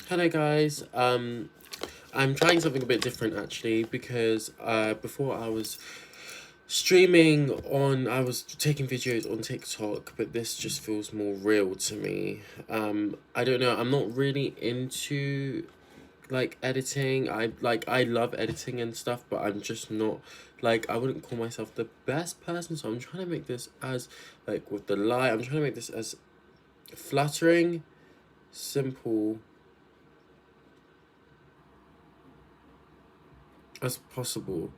Hello guys. I'm trying something a bit different actually because before I was streaming on I was taking videos on TikTok, but this just feels more real to me. I don't know, I'm not really into like editing. I love editing and stuff, but I'm just not like I wouldn't call myself the best person, so I'm trying to make this as like with the light, I'm trying to make this as flattering, simple as possible.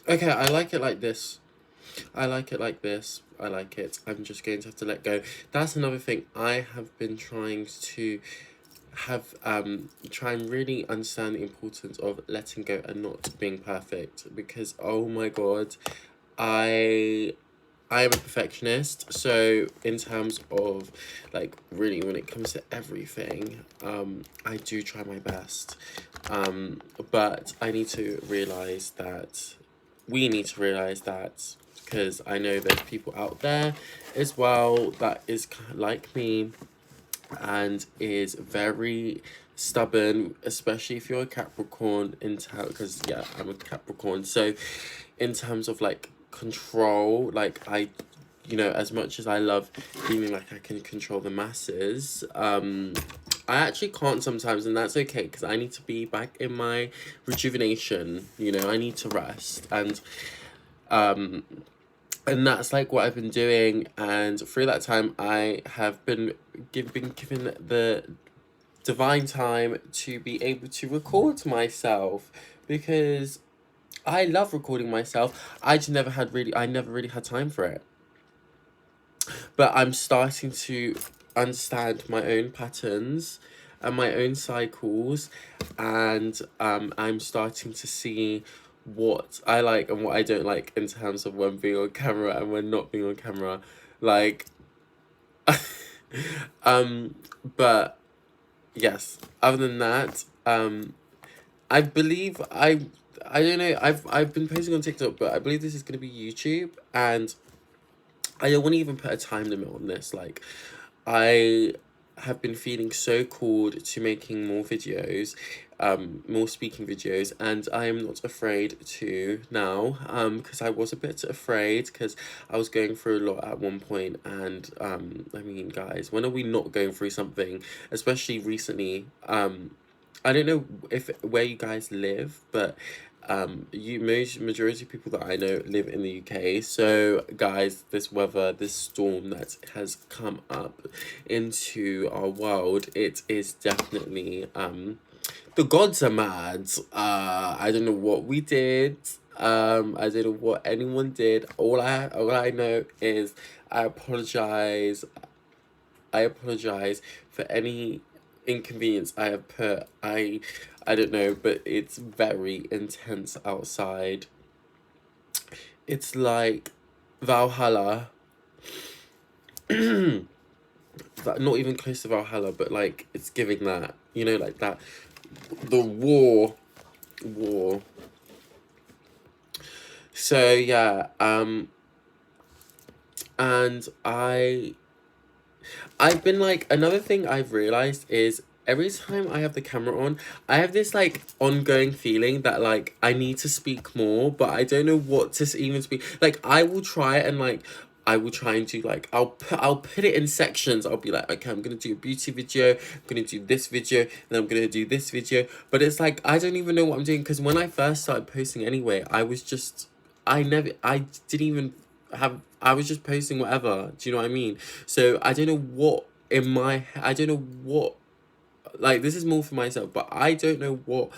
Okay, I like it like this. I like it like this. I like it. I'm just going to have to let go. That's another thing. I have been trying to try and really understand the importance of letting go and not being perfect, because oh my god, I I am a perfectionist, so in terms of like really when it comes to everything, I do try my best. But I need to realize that we need to realize that, because I know there's people out there as well that is like me and is very stubborn, especially if you're a Capricorn in town, because yeah, I'm a Capricorn. So in terms of like control, like as much as I love feeling like I can control the masses, I actually can't sometimes, and that's okay because I need to be back in my rejuvenation. I need to rest, um and that's like what I've been doing. And through that time, I have been given the divine time to be able to record myself, because I love recording myself. I never really had time for it. But I'm starting to understand my own patterns and my own cycles, and I'm starting to see what I like and what I don't like in terms of when being on camera and when not being on camera. Like um but yes, other than that, I believe I don't know, I've been posting on TikTok, but I believe this is gonna be YouTube, and I don't want to even put a time limit on this. Like, I have been feeling so called to making more videos, more speaking videos, and I am not afraid to now, because I was a bit afraid because I was going through a lot at one point, and I mean, guys, when are we not going through something, especially recently? I don't know if where you guys live, but majority of people that I know live in the UK. So guys, this weather, this storm that has come up into our world, it is definitely the gods are mad. I don't know what we did. I don't know what anyone did. All I know is I apologize. I apologize for any inconvenience I have put. I don't know, but it's very intense outside. It's like Valhalla. Not even close to Valhalla, but like it's giving that. Like that. The war. So yeah, and I've been like, another thing I've realized is every time I have the camera on, I have this like ongoing feeling that like I need to speak more, but I don't know what to even speak. Like I will try and like I will try and do like I'll put it in sections. I'll be like, okay, I'm gonna do a beauty video, I'm gonna do this video, then I'm gonna do this video. But it's like I don't even know what I'm doing, because when I first started posting anyway, I didn't even I was just posting whatever. Do you know what I mean? So I don't know what I don't know what, like, this is more for myself, but I don't know what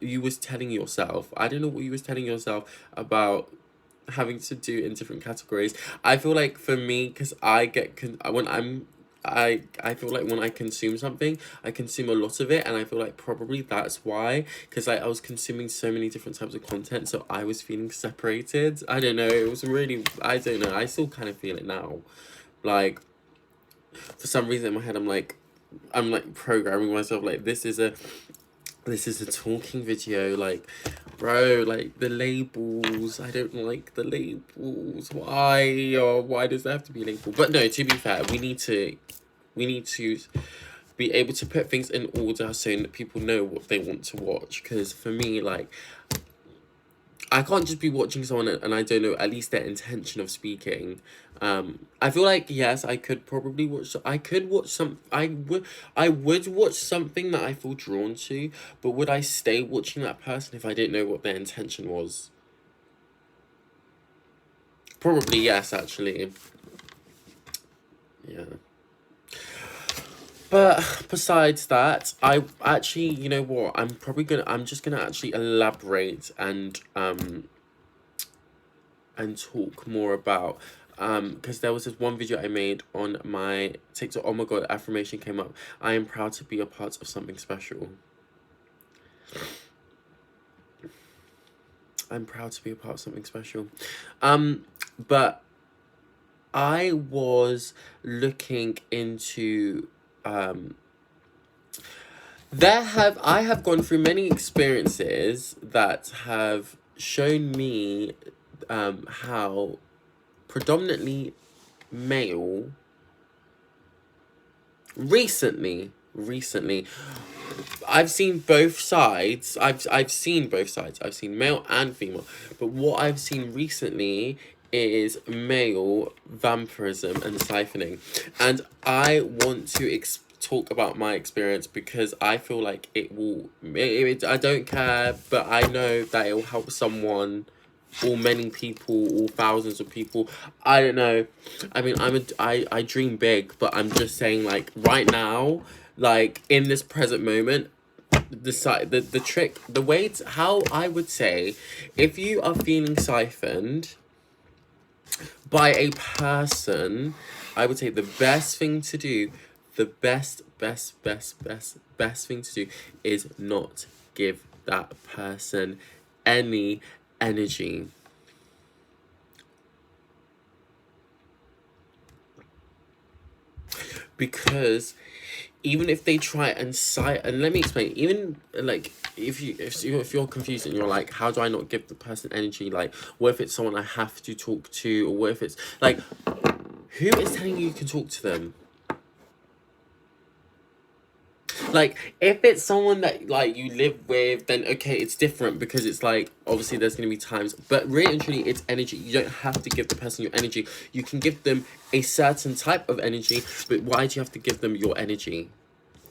you was telling yourself. I don't know what you was telling yourself about having to do in different categories. I feel like for me, because I get when I'm I feel like when I consume something, I consume a lot of it, and I feel like probably that's why, because like I was consuming so many different types of content, so I was feeling separated. I don't know, it was really, I don't know, I still kind of feel it now. Like, for some reason in my head, I'm like programming myself like this is a talking video, like, bro, like the labels, I don't like the labels. Why? Or why does there have to be a label? But no, to be fair, we need to be able to put things in order so that people know what they want to watch. Because for me, like, I can't just be watching someone and I don't know at least their intention of speaking. I feel like, yes, I could probably watch. I could watch some. I would watch something that I feel drawn to, but would I stay watching that person if I didn't know what their intention was? Probably yes, actually. Yeah. But besides that, I actually, you know what? I'm just gonna actually elaborate and talk more about, because there was this one video I made on my TikTok. Oh my god, affirmation came up. I am proud to be a part of something special. I'm proud to be a part of something special. But I was looking into, I have gone through many experiences that have shown me how predominantly male recently I've seen both sides. I've seen both sides. I've seen male and female. But what I've seen recently is male vampirism and siphoning. And I want to talk about my experience because I feel like it will I don't care, but I know that it will help someone, or many people, or thousands of people. I don't know. I mean, I dream big, but I'm just saying, like, right now, like, in this present moment, the trick, the way to, how I would say, if you are feeling siphoned by a person, I would say the best thing to do, the best thing to do is not give that person any energy. Because even if they try and cite, and let me explain, even like if you're confused and you're like, how do I not give the person energy? Like, what if it's someone I have to talk to, or what if it's like, who is telling you can talk to them? Like, if it's someone that, like, you live with, then okay, it's different, because it's like, obviously there's going to be times, but really and truly, it's energy. You don't have to give the person your energy. You can give them a certain type of energy, but why do you have to give them your energy?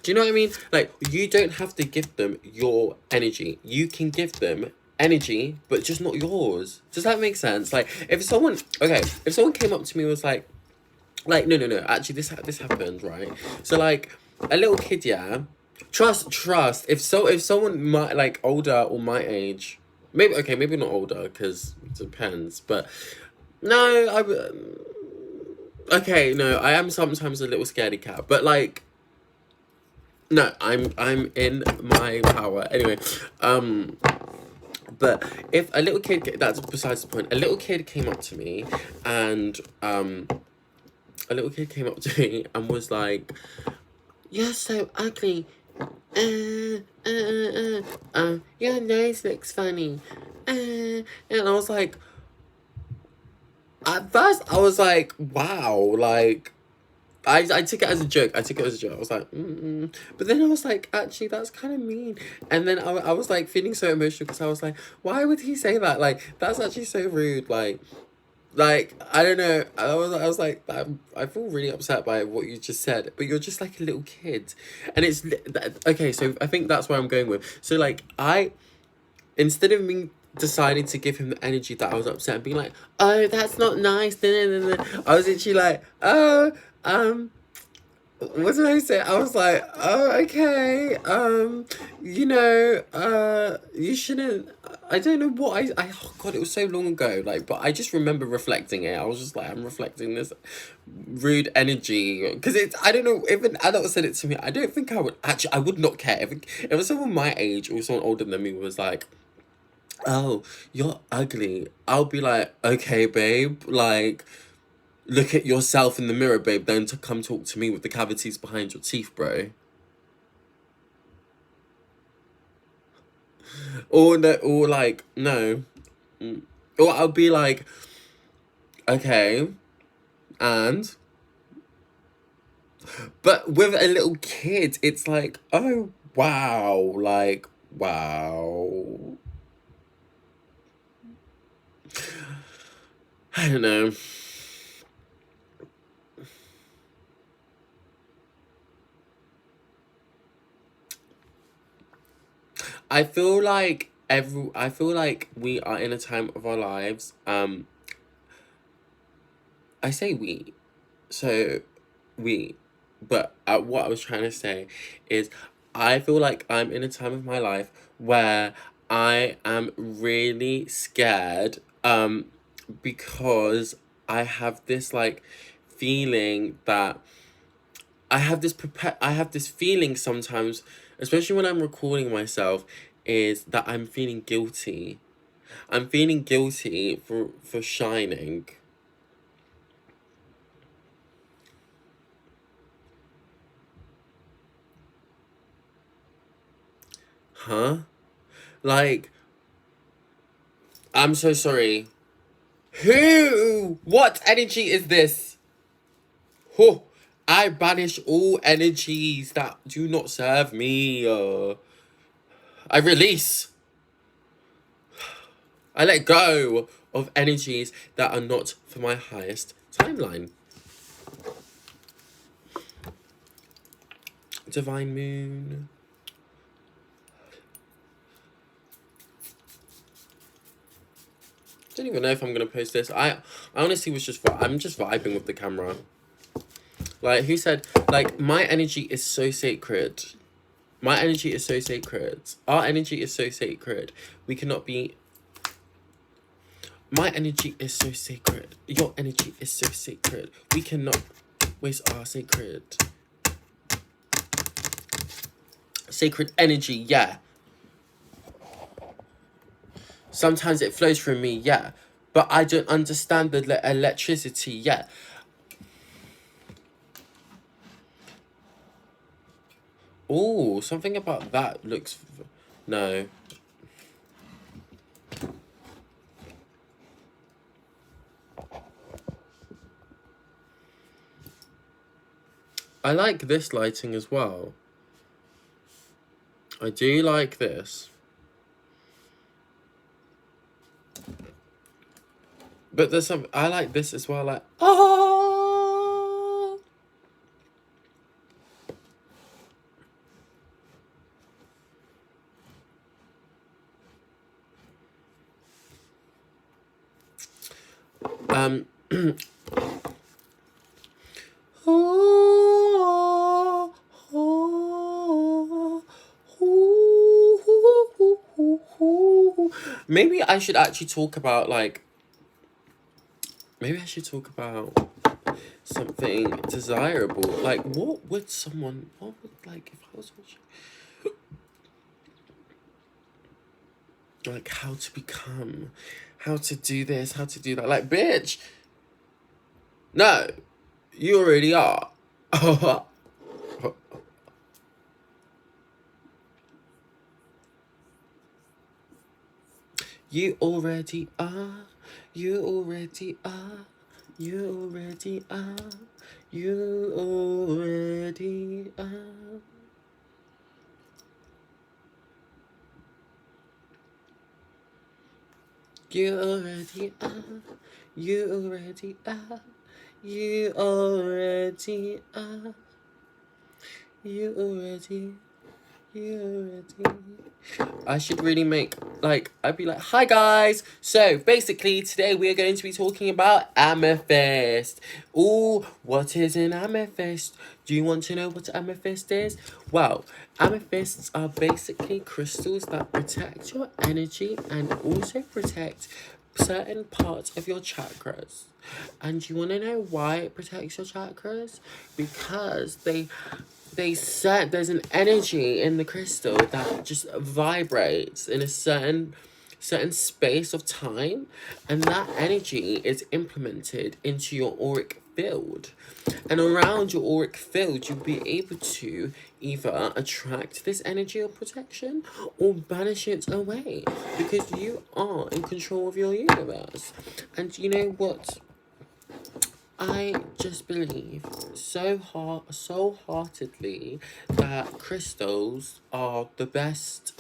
Do you know what I mean? Like, you don't have to give them your energy. You can give them energy, but just not yours. Does that make sense? Like, if someone came up to me and was like, no, actually, this happened, right? So, like, a little kid, yeah, trust. If someone my, like, older or my age, maybe not older, because it depends, but no, okay, no, I am sometimes a little scaredy cat, but, like, no, I'm in my power. Anyway, but if a little kid, that's besides the point. A little kid came up to me, and was like, "You're so ugly. Your nose looks funny." And I was like, at first I was like, wow, like, I took it as a joke. I was like, But then I was like, actually, that's kind of mean. And then I was like feeling so emotional, because I was like, why would he say that? Like, that's actually so rude. Like, I don't know. I was like, I feel really upset by what you just said. But you're just like a little kid, and it's okay. So I think that's where I'm going with. So, like, instead of me deciding to give him the energy that I was upset and being like, oh, that's not nice, I was actually like, oh, what did I say? I was like, oh, okay. You shouldn't. I don't know what oh God, it was so long ago. Like, but I just remember reflecting it. I was just like, I'm reflecting this rude energy because it's. I don't know. If an adult said it to me, I don't think I would actually. I would not care if someone my age or someone older than me was like, oh, you're ugly. I'll be like, okay, babe, like. Look at yourself in the mirror, babe. Don't come talk to me with the cavities behind your teeth, bro. Or no, or like no. Or I'll be like, okay, and but with a little kid, it's like, oh wow, like wow. I don't know. I feel like we are in a time of our lives. I say we. So we but what I was trying to say is I feel like I'm in a time of my life where I am really scared because I have this like feeling that I have this feeling sometimes, especially when I'm recording myself, is that I'm feeling guilty. I'm feeling guilty for shining. Huh? Like, I'm so sorry. Who? What energy is this? Oh, I banish all energies that do not serve me. I release. I let go of energies that are not for my highest timeline. Divine Moon. I don't even know if I'm gonna post this. I honestly was I'm just vibing with the camera. Like, who said, like, my energy is so sacred. My energy is so sacred. Our energy is so sacred. We cannot be. My energy is so sacred. Your energy is so sacred. We cannot waste our sacred energy, yeah. Sometimes it flows through me, yeah. But I don't understand the electricity, yeah. Oh, something about that looks... No. I like this lighting as well. I do like this. But there's some... I like this as well, like... Oh! Um... Maybe I should actually talk about, like... Maybe I should talk about something desirable. Like, what would someone... What would, like, if I was watching... Like, how to become... How to do this, how to do that. Like, bitch! No! You already are. You already are. You already are. You already are. You already are. You already are. You already are. You already are. You already. Purity. I should really make, like, I'd be like, hi guys. So basically today we are going to be talking about amethyst. Ooh, what is an amethyst? Do you want to know what amethyst is? Well, amethysts are basically crystals that protect your energy and also protect certain parts of your chakras. And you want to know why it protects your chakras? Because they set there's an energy in the crystal that just vibrates in a certain space of time, and that energy is implemented into your auric field, and around your auric field you'll be able to either attract this energy of protection or banish it away, because you are in control of your universe. And you know what, I just believe so heartedly that crystals are the best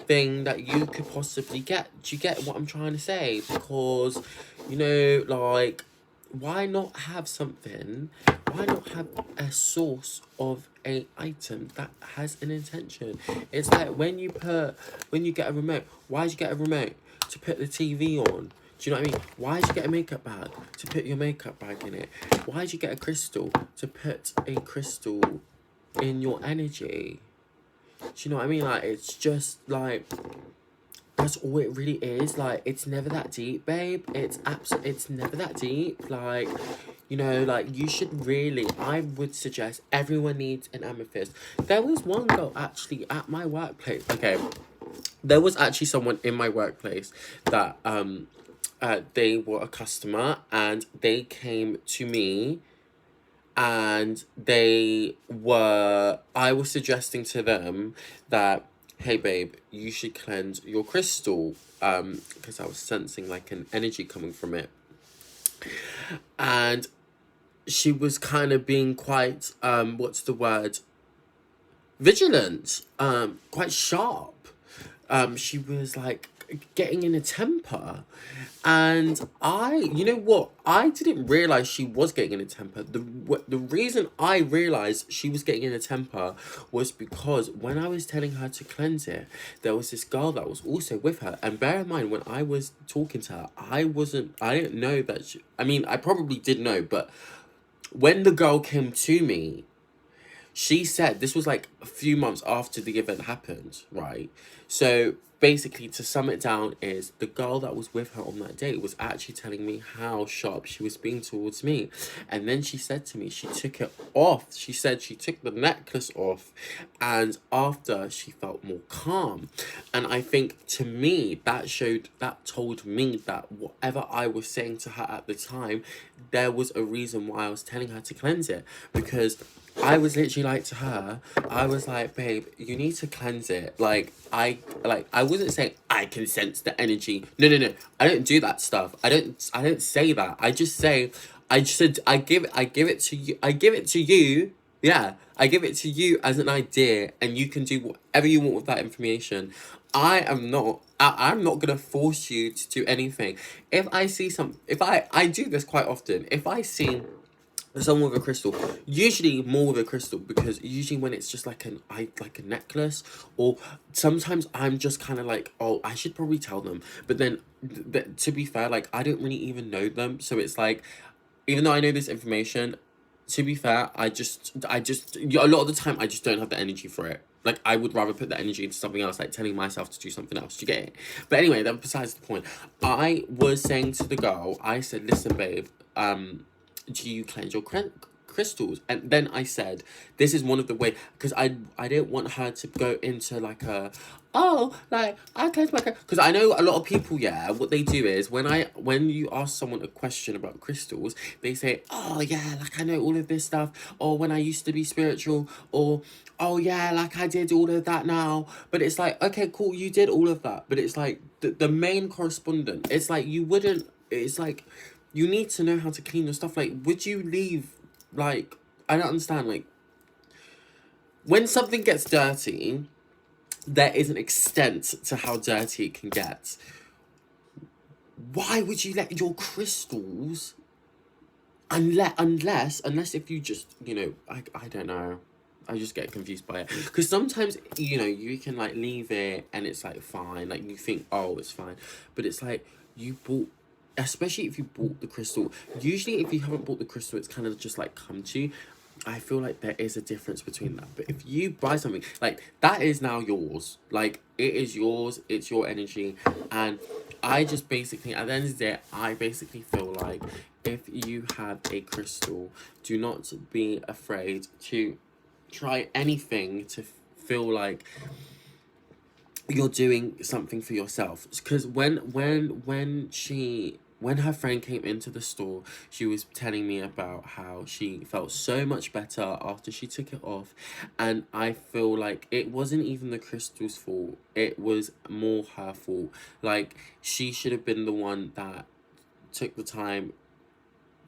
thing that you could possibly get. Do you get what I'm trying to say? Because, you know, like, why not have something? Why not have a source of a item that has an intention? It's like when you get a remote. Why did you get a remote? To put the TV on. Do you know what I mean? Why did you get a makeup bag? To put your makeup bag in it. Why did you get a crystal? To put a crystal in your energy. Do you know what I mean? Like, it's just like, that's all it really is. Like, it's never that deep, babe. It's never that deep. Like, you know, like, you should really, I would suggest everyone needs an amethyst. There was one girl actually at my workplace. Okay, there was actually someone in my workplace that they were a customer, and they came to me, and I was suggesting to them that, hey babe, you should cleanse your crystal, because I was sensing like an energy coming from it. And she was kind of being quite, what's the word, vigilant, quite sharp. She was like getting in a temper, and you know what, I didn't realize she was getting in a temper. The reason I realized she was getting in a temper was because when I was telling her to cleanse it, there was this girl that was also with her. And bear in mind, when I was talking to her, I didn't know that I mean, I probably did know, but when the girl came to me, she said, this was like a few months after the event happened, right? So basically, to sum it down, is the girl that was with her on that date was actually telling me how sharp she was being towards me. And then she said to me, she took it off. She said she took the necklace off, and after, she felt more calm. And I think, to me, that told me that whatever I was saying to her at the time, there was a reason why I was telling her to cleanse it. Because I was literally like to her, I was like, babe, you need to cleanse it. I wasn't saying I can sense the energy. No. I don't do that stuff. I don't say that. I just said I give it to you. I give it to you. Yeah. I give it to you as an idea, and you can do whatever you want with that information. I'm not gonna force you to do anything. If I do this quite often. If I see someone with a crystal, usually more with a crystal, because usually when it's just like like a necklace, or sometimes I'm just kind of like, oh, I should probably tell them, but then to be fair, like, I don't really even know them, so it's like, even though I know this information, to be fair, a lot of the time I just don't have the energy for it. Like, I would rather put the energy into something else, like telling myself to do something else. Do you get it? But anyway, that besides the point. I was saying to the girl, I said, listen, babe, do you cleanse your crystals? And then I said, this is one of the way, because I didn't want her to go into like like, I cleanse my because I know a lot of people, yeah, what they do is, when you ask someone a question about crystals, they say, oh yeah, like, I know all of this stuff, or when I used to be spiritual, or oh yeah, like, I did all of that now. But it's like, okay, cool, you did all of that, but it's like the main correspondent, it's like, it's like, you need to know how to clean your stuff. Like, would you leave, like, I don't understand, like, when something gets dirty, there is an extent to how dirty it can get. Why would you let your crystals, unless if you just, I don't know, I just get confused by it. Because sometimes, you know, you can, like, leave it and it's, like, fine. Like, you think, oh, it's fine. But it's, like, you bought... Especially if you bought the crystal. Usually, if you haven't bought the crystal, it's kind of just, like, come to you. I feel like there is a difference between that. But if you buy something, like, that is now yours. Like, it is yours. It's your energy. And I just basically, at the end of the day, I basically feel like if you have a crystal, do not be afraid to try anything to feel like you're doing something for yourself. Because when her friend came into the store, she was telling me about how she felt so much better after she took it off. And I feel like it wasn't even the crystal's fault. It was more her fault. Like, she should have been the one that took the time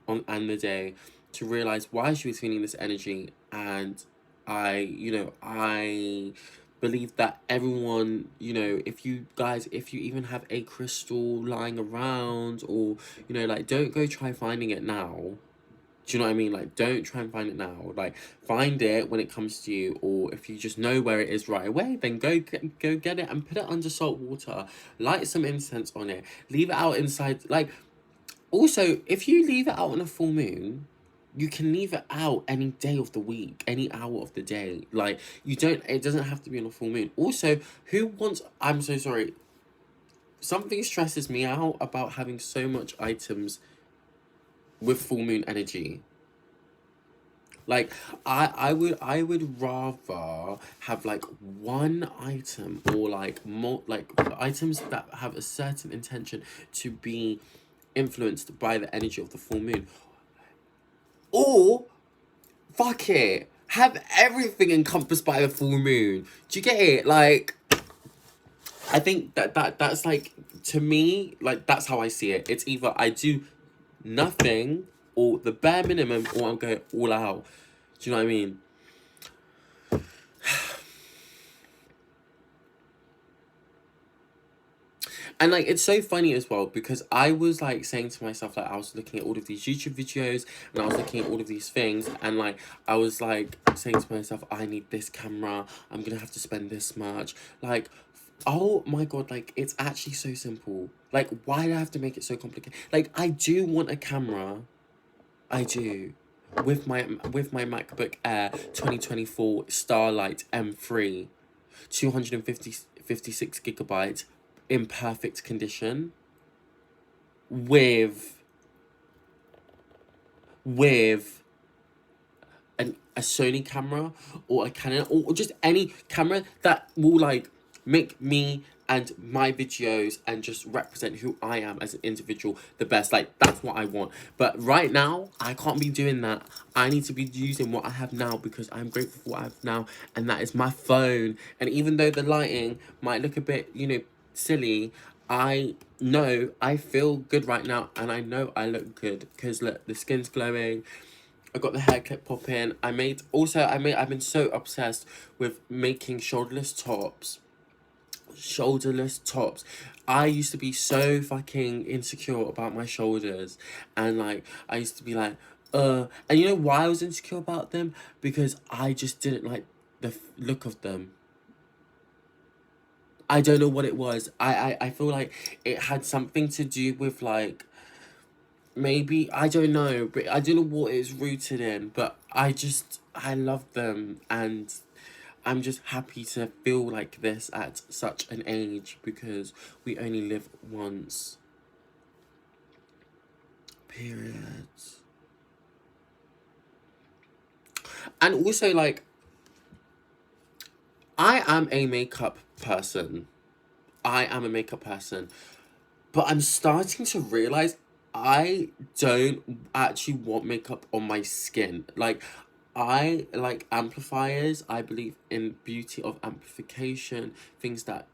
on and the day to realize why she was feeling this energy. And I believe that everyone, you know, if you guys, if you even have a crystal lying around, or, you know, like, don't go try finding it now. Do you know what I mean? Like, don't try and find it now. Like, find it when it comes to you, or if you just know where it is right away, then go get it and put it under salt water. Light some incense on it. Leave it out inside. Like, also, if you leave it out on a full moon, you can leave it out any day of the week, any hour of the day. Like, it doesn't have to be on a full moon. Also, I'm so sorry. Something stresses me out about having so much items with full moon energy. Like, I would rather have, like, one item, or, like, items that have a certain intention to be influenced by the energy of the full moon. Or, fuck it, have everything encompassed by the full moon. Do you get it? Like, I think that's, like, to me, like, that's how I see it. It's either I do nothing, or the bare minimum, or I'm going all out. Do you know what I mean? And, like, it's so funny as well, because I was, like, saying to myself, like, I was looking at all of these YouTube videos, and I was looking at all of these things, and, like, I was, like, saying to myself, I need this camera, I'm gonna have to spend this much. Like, oh my god, like, it's actually so simple. Like, why do I have to make it so complicated? Like, I do want a camera. I do. With my MacBook Air 2024 Starlight M3, 256 gigabytes, in perfect condition, with a Sony camera, or a Canon, or just any camera that will, like, make me and my videos and just represent who I am as an individual the best. Like, that's what I want. But right now, I can't be doing that. I need to be using what I have now, because I'm grateful for what I have now, and that is my phone. And even though the lighting might look a bit, you know, silly, I know I feel good right now, and I know I look good, because look, the skin's glowing. I got the hair clip popping. I've been so obsessed with making shoulderless tops. I used to be so fucking insecure about my shoulders, and, like, I used to be like, and you know why I was insecure about them? Because I just didn't like the look of them. I don't know what it was. I feel like it had something to do with, like, maybe, I don't know, but I don't know what it's rooted in, but I love them, and I'm just happy to feel like this at such an age, because we only live once. Period. And also, like, I am a makeup person. I am a makeup person. But I'm starting to realize I don't actually want makeup on my skin. Like, I like amplifiers. I believe in beauty of amplification. Things that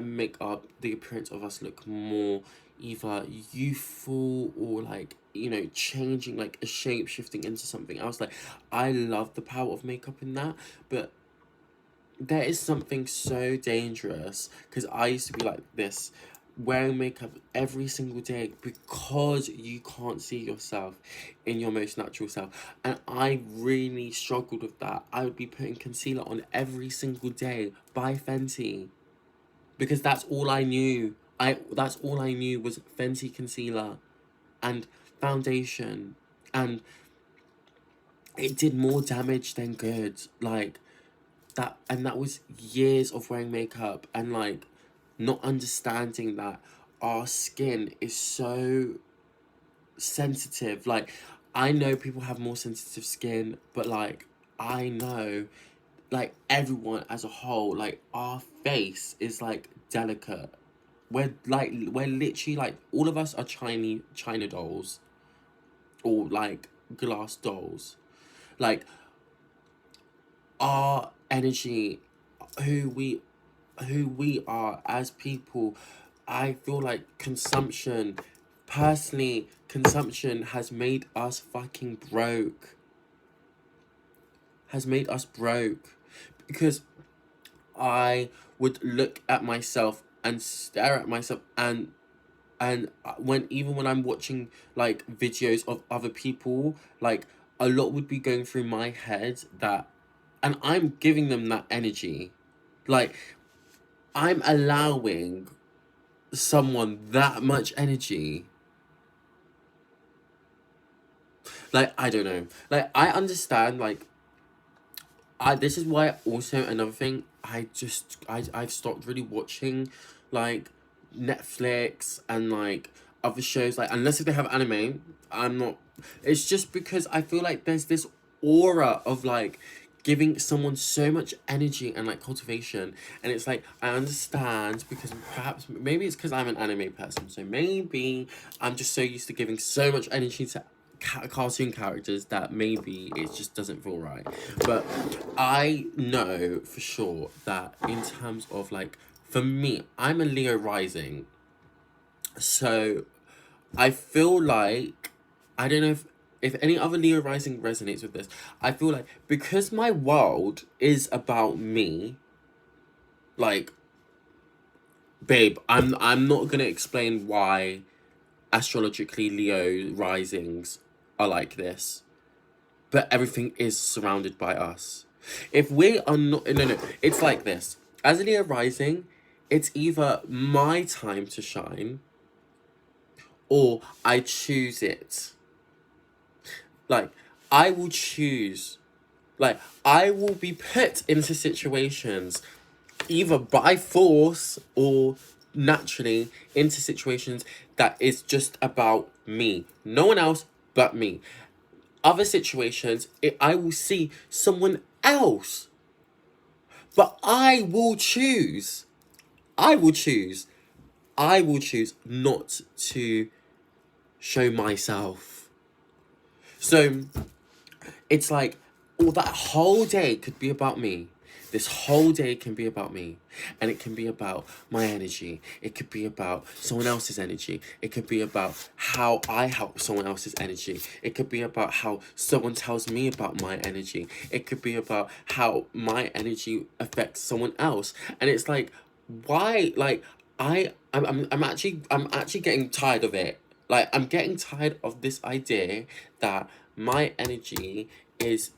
make up the appearance of us look more either youthful, or, like, you know, changing, like, a shape shifting into something else. Like, I love the power of makeup in that. But there is something so dangerous, because I used to be like this. wearing makeup every single day because you can't see yourself in your most natural self. And I really struggled with that. I would be putting concealer on every single day by Fenty because that's all I knew. That's all I knew was Fenty concealer and foundation, and it did more damage than good. Like that, and that was years of wearing makeup and like not understanding that our skin is so sensitive. Like, I know people have more sensitive skin, but like I know like everyone as a whole, like our face is like delicate. We're literally like all of us are China dolls or like glass dolls. Like our energy, who we who we are as people, I feel like consumption has made us fucking broke. Has made us broke. Because I would look at myself and stare at myself, and when I'm watching like videos of other people, like a lot would be going through my head that, and I'm giving them that energy. Like, I'm allowing someone that much energy. Like, I don't know. Like, I understand, like, this is why also another thing, I've stopped really watching, like, Netflix and, like, other shows, like, unless if they have anime, I'm not, it's just because I feel like there's this aura of, like, giving someone so much energy and like cultivation, and it's like I understand because perhaps maybe it's because I'm an anime person, so maybe I'm just so used to giving so much energy to cartoon characters that maybe it just doesn't feel right. But I know for sure that in terms of like, for me, I'm a Leo rising, so I feel like, I don't know if any other Leo rising resonates with this. I feel like because my world is about me, like, babe, I'm not gonna explain why astrologically Leo risings are like this, but everything is surrounded by us. If we are not, no, it's like this. As a Leo rising, it's either my time to shine or I choose it. Like, I will choose. Like, I will be put into situations either by force or naturally into situations that is just about me. No one else but me. Other situations, I will see someone else. But I will choose. I will choose. I will choose not to show myself. So it's like, all that whole day could be about me. This whole day can be about me. And it can be about my energy. It could be about someone else's energy. It could be about how I help someone else's energy. It could be about how someone tells me about my energy. It could be about how my energy affects someone else. And it's like, why? Like, I'm actually getting tired of it. Like, I'm getting tired of this idea that my energy is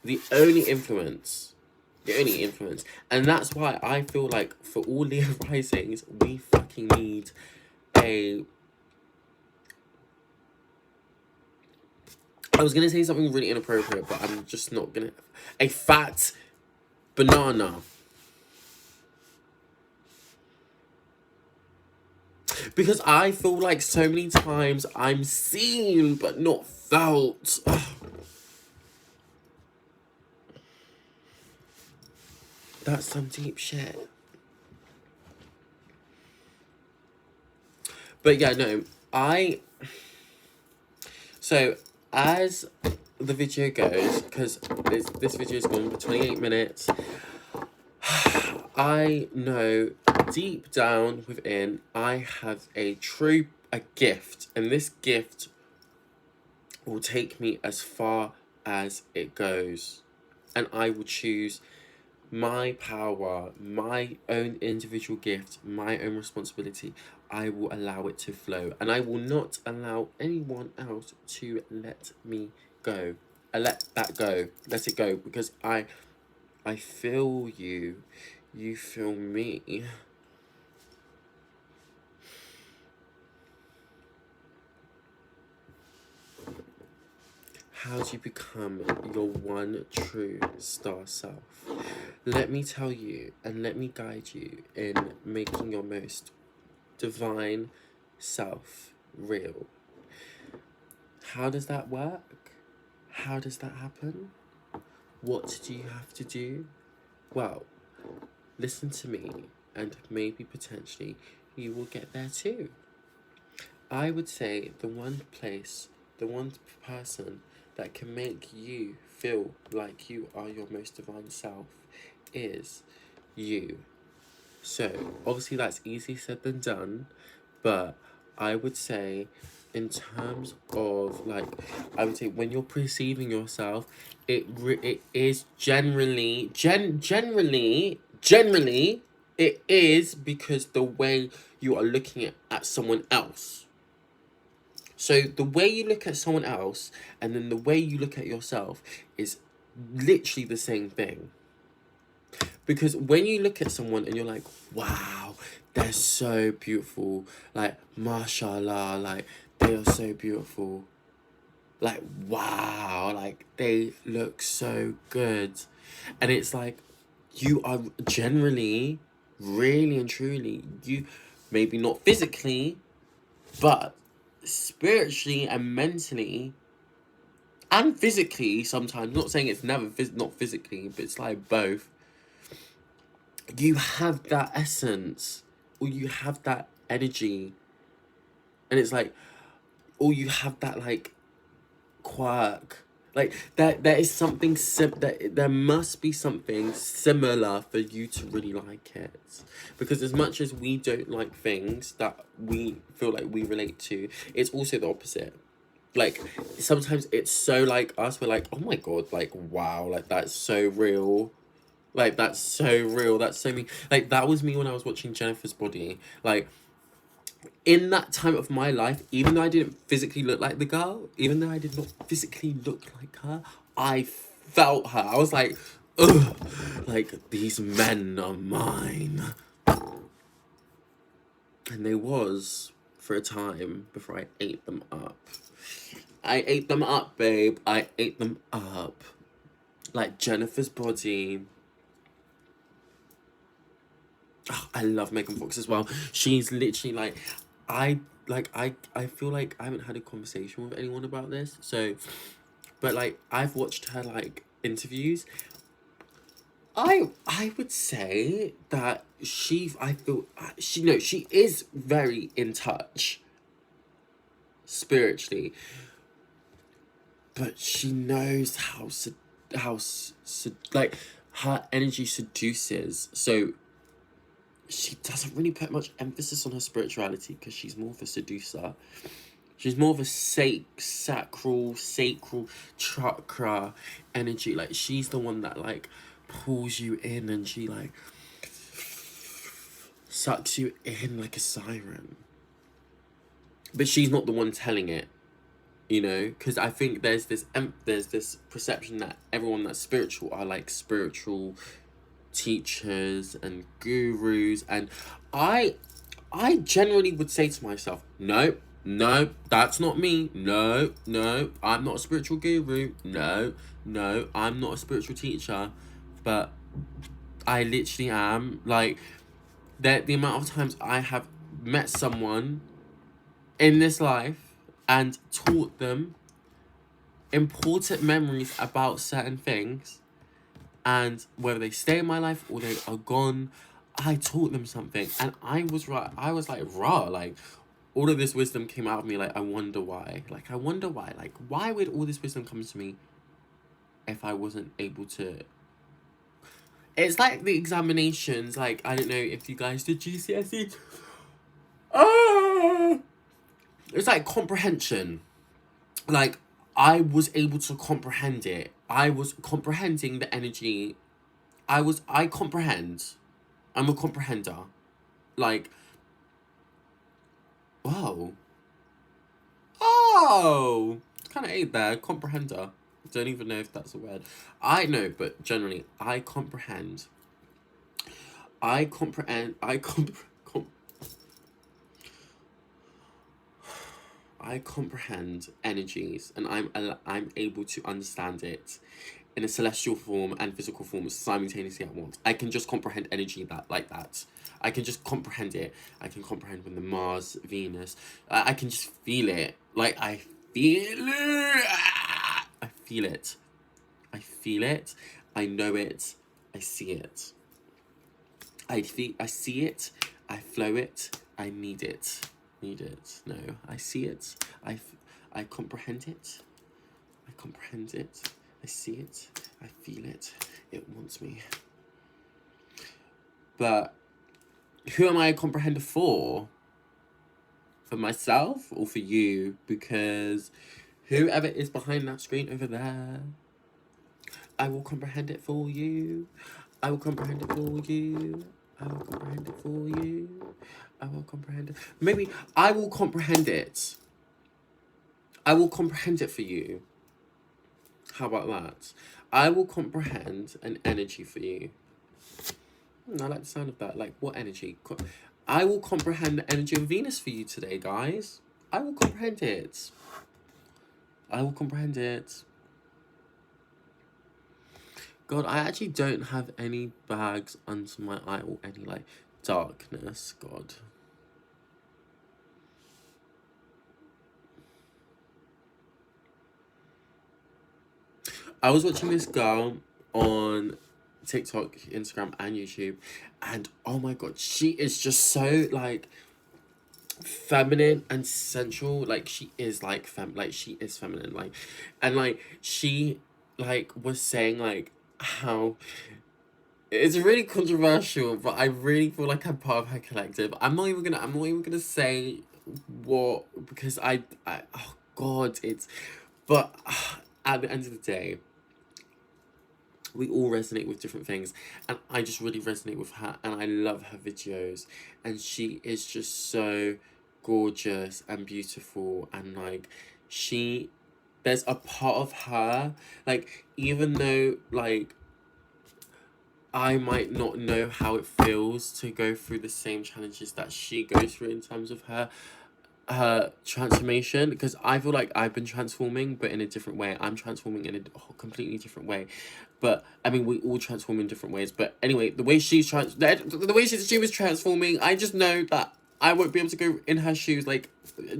the only influence. The only influence. And that's why I feel like for all Leo risings, we fucking need a... I was gonna say something really inappropriate, but I'm just not gonna... A fat banana. Because I feel like so many times I'm seen but not felt. Ugh. That's some deep shit. But yeah, no, so as the video goes, because this video is going for 28 minutes, I know deep down within I have a gift, and this gift will take me as far as it goes, and I will choose my power, my own individual gift, my own responsibility, I will allow it to flow. And I will not allow anyone else to let me go. I let that go. Let it go. Because I feel you. You feel me. How do you become your one true star self? Let me tell you and let me guide you in making your most divine self real. How does that work? How does that happen? What do you have to do? Well, listen to me and maybe potentially you will get there too. I would say the one place, the one person that can make you feel like you are your most divine self is you. So, obviously, that's easier said than done, but I would say, in terms of like, I would say when you're perceiving yourself, it is generally, it is because the way you are looking at someone else. So the way you look at someone else and then the way you look at yourself is literally the same thing. Because when you look at someone and you're like, wow, they're so beautiful, like, mashallah, like, they are so beautiful. Like, wow, like, they look so good. And it's like, you are generally, really and truly, you, maybe not physically, but spiritually and mentally and physically sometimes, not saying it's never not physically, but it's like both, you have that essence or you have that energy, and it's like, or you have that like quirk, like there is something that there must be something similar for you to really like it. Because as much as we don't like things that we feel like we relate to, it's also the opposite. Like, sometimes it's so like us, we're like, oh my god, like, wow, like, that's so real. Like, that's so real, that's so me. Like, that was me when I was watching Jennifer's Body. Like, in that time of my life, even though I didn't physically look like the girl, even though I did not physically look like her, I felt her. I was like, ugh, like, these men are mine. And they was, for a time, before I ate them up. I ate them up, babe. I ate them up. Like, Jennifer's Body. Oh, I love Megan Fox as well. She's literally like, I feel like I haven't had a conversation with anyone about this. So, but like, I've watched her like interviews. I would say that I feel she is very in touch spiritually, but she knows like, her energy seduces. So she doesn't really put much emphasis on her spirituality because she's more of a seducer. She's more of a sacral chakra energy. Like, she's the one that like pulls you in and she like sucks you in like a siren. But she's not the one telling it, you know, because I think there's this perception that everyone that's spiritual are like spiritual teachers and gurus, and I generally would say to myself, no, that's not me. No, I'm not a spiritual guru. No, I'm not a spiritual teacher. But I literally am. Like, the amount of times I have met someone in this life and taught them important memories about certain things, and whether they stay in my life or they are gone, I taught them something, and I was right. I was like, raw, like, all of this wisdom came out of me. Like, I wonder why. Like, why would all this wisdom come to me if I wasn't able to? It's like the examinations. Like, I don't know if you guys did GCSE. Ah, it's like comprehension. Like, I was able to comprehend it. I was comprehending the energy I comprehend. I'm a comprehender. Like, whoa. Oh! Kind of ate there. Comprehender. Don't even know if that's a word. I know, but generally, I comprehend. I comprehend. I comprehend energies, and I'm able to understand it in a celestial form and physical form simultaneously at once. I can just comprehend energy that like that. I can just comprehend it. I can comprehend when the Mars, Venus. I can just feel it. Like I feel it. I feel it. I feel it. I know it. I see it. I see it. I flow it. I need it. Need it. No, I see it. I comprehend it. I comprehend it. I see it. I feel it. It wants me. But who am I a comprehender for? For myself or for you? Because whoever is behind that screen over there, I will comprehend it for you. I will comprehend it for you. I will comprehend it for you. I will comprehend it. Maybe I will comprehend it. I will comprehend it for you. How about that? I will comprehend an energy for you. I like the sound of that. Like, what energy? I will comprehend the energy of Venus for you today, guys. I will comprehend it. I will comprehend it. God, I actually don't have any bags under my eye or any, like, darkness. God. I was watching this girl on TikTok, Instagram, and YouTube, and oh my God, she is just so, like, feminine and sensual. Like, she is, like, she is feminine, like, and, like, she, like, was saying, like, how it's really controversial, but I really feel like I'm part of her collective. I'm not even gonna say what, because oh God, but at the end of the day, we all resonate with different things, and I just really resonate with her, and I love her videos, and she is just so gorgeous and beautiful, and like there's a part of her, like, even though, like, I might not know how it feels to go through the same challenges that she goes through in terms of her transformation, because I feel like I've been transforming, but in a different way. I'm transforming in a completely different way, but I mean, we all transform in different ways. But anyway, the way she was transforming, I just know that I won't be able to go in her shoes. Like,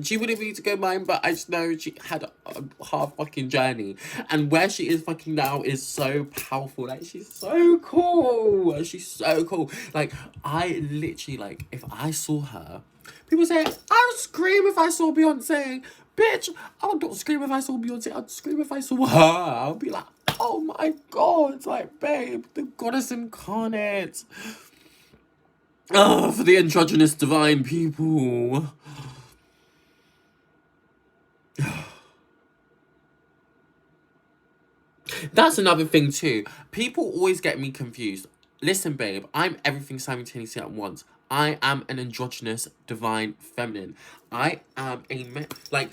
she wouldn't be able to go mine, but I just know she had a hard fucking journey, and where she is fucking now is so powerful. Like, she's so cool. She's so cool. Like, I literally, like, if I saw her, people say, I would scream if I saw Beyonce. Bitch, I would not scream if I saw Beyonce. I'd scream if I saw her. I would be like, oh my God. Like, babe, the goddess incarnate. Oh, for the androgynous divine people. That's another thing too. People always get me confused. Listen, babe, I'm everything simultaneously at once. I am an androgynous divine feminine. I am like,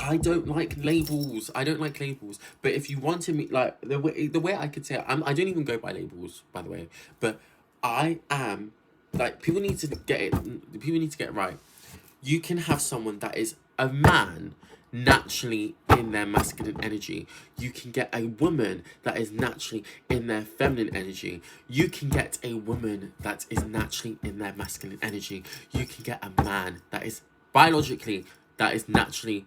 I don't like labels. I don't like labels. But if you wanted me, like, the way I could say it, I don't even go by labels, by the way. But I am, like, people need to get it. People need to get it right. You can have someone that is a man naturally in their masculine energy. You can get a woman that is naturally in their feminine energy. You can get a woman that is naturally in their masculine energy. You can get a man that is biologically, that is naturally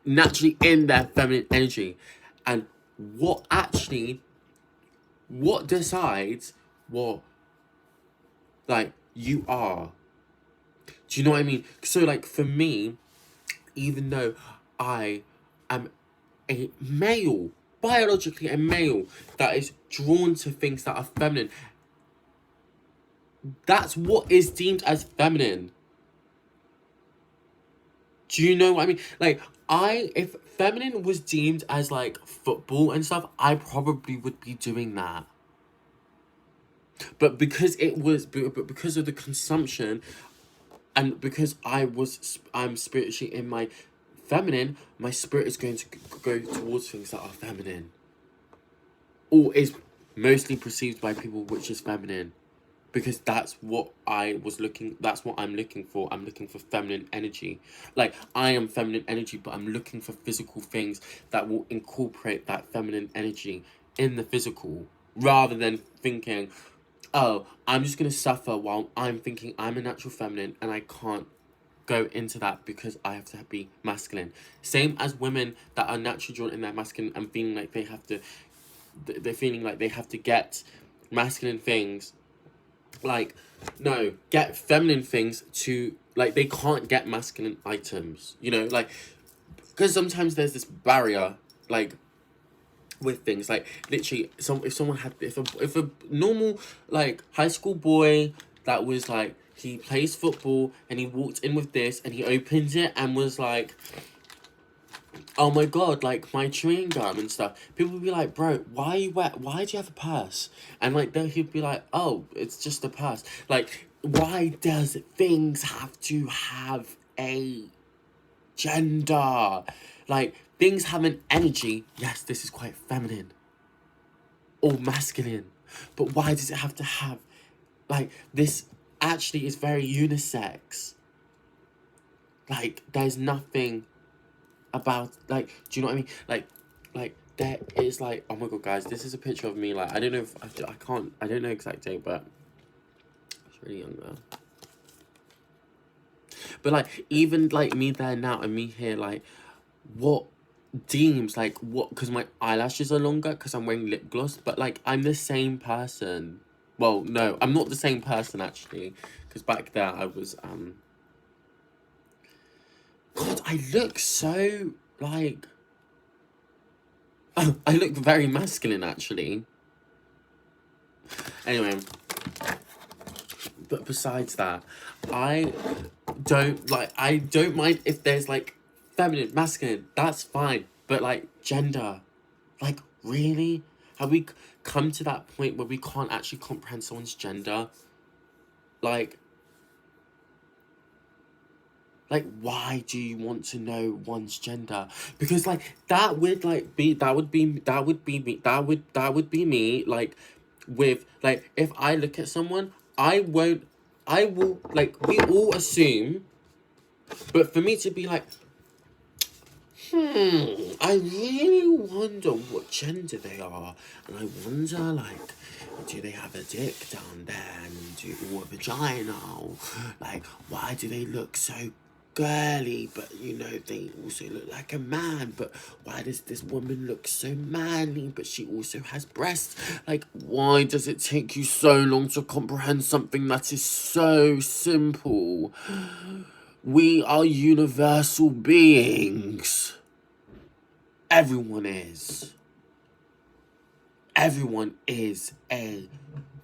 in their feminine energy. And what decides what, like, you are? Do you know what I mean? So, like, for me, even though I am a male, biologically a male, that is drawn to things that are feminine, that's what is deemed as feminine. Do you know what I mean? Like, if feminine was deemed as like football and stuff, I probably would be doing that. But because it was, but because of the consumption, and because I'm spiritually in my feminine, my spirit is going to go towards things that are feminine, or is mostly perceived by people which is feminine, because that's what that's what I'm looking for. I'm looking for feminine energy. Like, I am feminine energy, but I'm looking for physical things that will incorporate that feminine energy in the physical, rather than thinking, oh, I'm just gonna suffer while I'm thinking I'm a natural feminine and I can't go into that because I have to be masculine. Same as women that are naturally drawn in their masculine and feeling like they have to, they're feeling like they have to get masculine things. Like, no, get feminine things to, like, they can't get masculine items, you know, like, because sometimes there's this barrier, like, with things, like, literally, if a normal, like, high school boy that was, like, he plays football and he walked in with this and he opened it and was like, oh my god, like, my chewing gum and stuff, people would be like, bro, why do you have a purse? And, like, then he'd be like, oh, it's just a purse. Like, why does things have to have a gender? Like, things have an energy. Yes, this is quite feminine or masculine, but why does it have to have, like, this actually is very unisex. Like, there's nothing about, like, do you know what I mean? Like there is, like, oh my god, guys, this is a picture of me, like, I don't know if I don't know exact date, but it's really young though. But, like, even, like, me there now and me here, like, what deems, like, what, because my eyelashes are longer because I'm wearing lip gloss, but, like, I'm the same person. Well, no, I'm not the same person, actually, because back there I was, god, I look so, like, I look very masculine, actually. Anyway, but besides that, I I don't mind if there's, like, feminine, masculine, that's fine. But, like, gender, like, really? Have we come to that point where we can't actually comprehend someone's gender? Like, why do you want to know one's gender? Because, like, that would be me, like, with, like, if I look at someone, I will, like, we all assume, but for me to be like, I really wonder what gender they are, and I wonder, like, do they have a dick down there, or a vagina, like, why do they look so girly, but, you know, they also look like a man, but why does this woman look so manly, but she also has breasts? Like, why does it take you so long to comprehend something that is so simple? We are universal beings. Everyone is. Everyone is a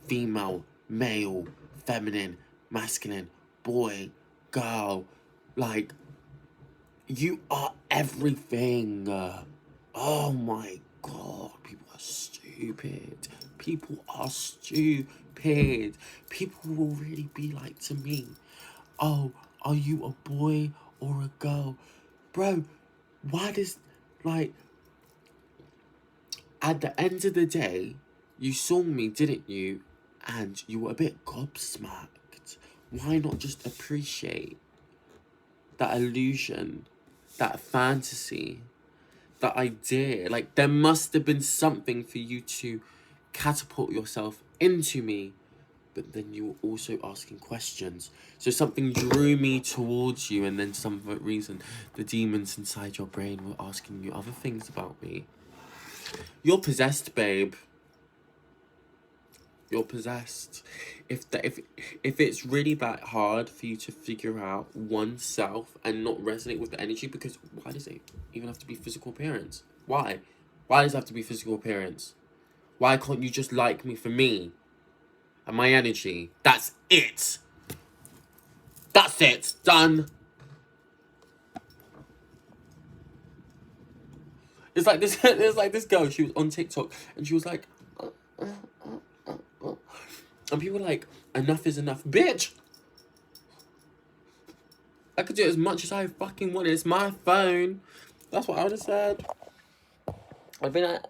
female, male, feminine, masculine, boy, girl. Like, you are everything. Oh my god, people are stupid. People are stupid. People will really be like to me, oh, are you a boy or a girl? Bro, why does, like, at the end of the day, you saw me, didn't you? And you were a bit gobsmacked. Why not just appreciate that illusion, that fantasy, that idea? Like, there must have been something for you to catapult yourself into me, but then you were also asking questions. So something drew me towards you, and then some reason, the demons inside your brain were asking you other things about me. You're possessed, babe. You're possessed. If it's really that hard for you to figure out oneself and not resonate with the energy, because why does it even have to be physical appearance? Why? Why does it have to be physical appearance? Why can't you just like me for me and my energy? That's it. That's it. Done. It's like this. There's like this girl. She was on TikTok and she was like, and people were like, enough is enough, bitch. I could do as much as I fucking want. It's my phone. That's what I would have said. I've been like,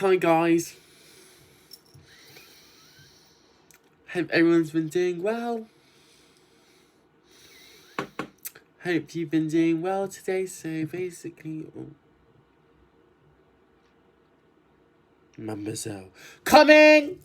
Hi guys. Hope everyone's been doing well. Hope you've been doing well today. So basically, Mademoiselle coming.